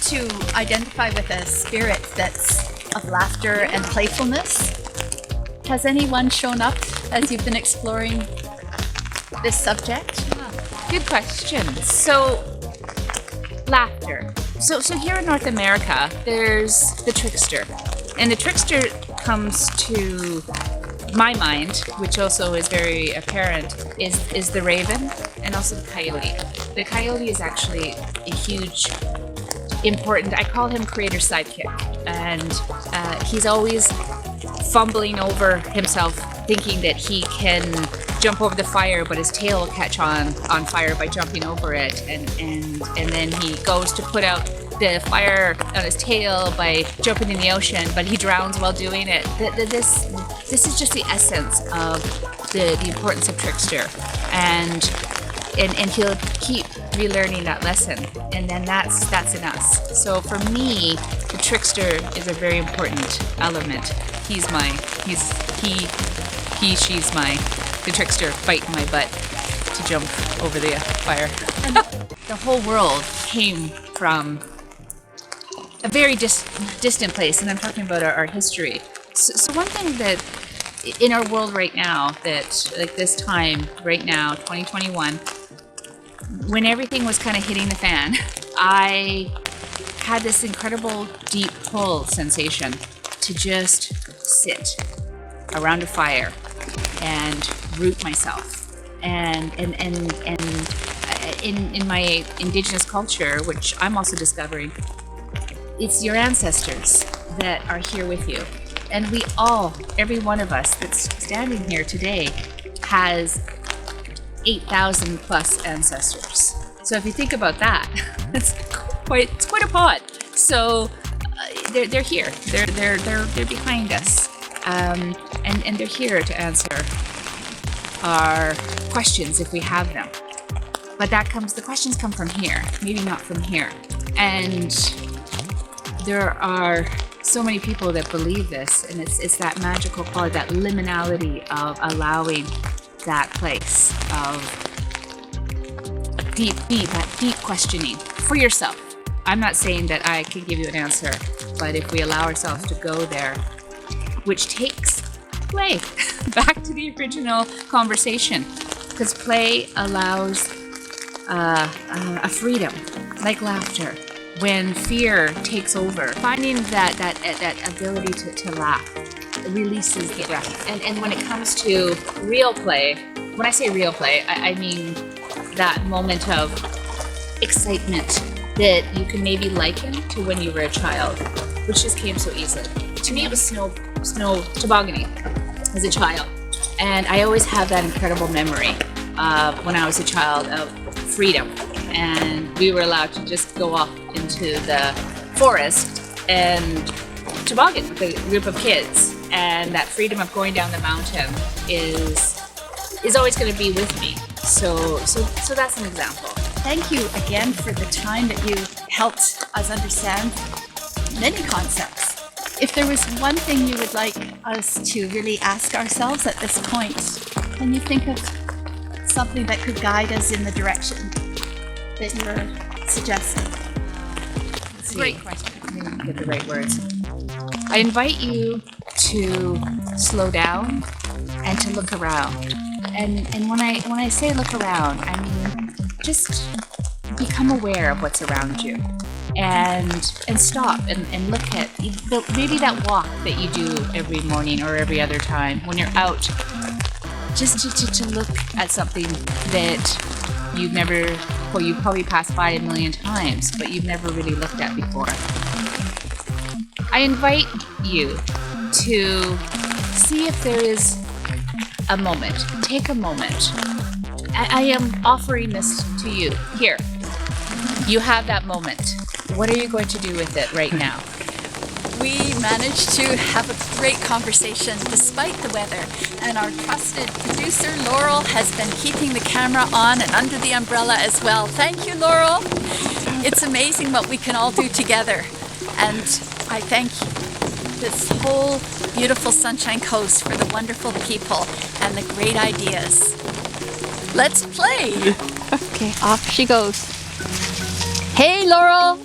to identify with a spirit that's of laughter and playfulness. Has anyone shown up as you've been exploring this subject? Good question. So, laughter. So here in North America, there's the trickster. And the trickster comes to my mind, which also is very apparent, is the raven and also the coyote. The coyote is actually a huge, important, I call him creator sidekick. And he's always fumbling over himself, thinking that he can jump over the fire, but his tail will catch on fire by jumping over it, and then he goes to put out the fire on his tail by jumping in the ocean, but he drowns while doing it. This is just the essence of the importance of trickster, and he'll keep relearning that lesson, and then that's in us. So for me, the trickster is a very important element. She's the trickster fighting my butt to jump over the fire. And the whole world came from a very distant place, and I'm talking about our history. So one thing that in our world right now, that like this time right now, 2021, when everything was kind of hitting the fan, I had this incredible deep pull sensation to just sit around a fire and root myself. And in my indigenous culture, which I'm also discovering, it's your ancestors that are here with you. And we all, every one of us that's standing here today, has 8,000 plus ancestors. So if you think about that, it's quite a pod. So they're here. They're behind us, and they're here to answer our questions if we have them. But the questions come from here, maybe not from here. And there are so many people that believe this, and it's that magical quality, that liminality of allowing that place of deep questioning for yourself. I'm not saying that I can give you an answer, but if we allow ourselves to go there, which takes play, back to the original conversation, because play allows a freedom, like laughter. When fear takes over, finding that ability to laugh releases the breath. And when it comes to real play, when I say real play, I mean that moment of excitement that you can maybe liken to when you were a child, which just came so easily. To me, it was snow tobogganing as a child. And I always have that incredible memory of when I was a child of freedom. And we were allowed to just go off into the forest and toboggan with a group of kids. And that freedom of going down the mountain is always going to be with me. So that's an example. Thank you again for the time that you helped us understand many concepts. If there was one thing you would like us to really ask ourselves at this point, can you think of something that could guide us in the direction that you're suggesting? Great question. I didn't get the right words. I invite you to slow down and to look around. And when I say look around, I mean just become aware of what's around you, and stop and look at maybe that walk that you do every morning or every other time when you're out, just to look at something that you've never, well, you've probably passed by a million times, but you've never really looked at before. I invite you to see if there is a moment. Take a moment. I am offering this to you. Here. You have that moment. What are you going to do with it right now? We managed to have a great conversation despite the weather, and our trusted producer Laurel has been keeping the camera on and under the umbrella as well. Thank you, Laurel. It's amazing what we can all do together, and I thank this whole beautiful Sunshine Coast for the wonderful people and the great ideas. Let's play! Okay, off she goes. Hey, Laurel!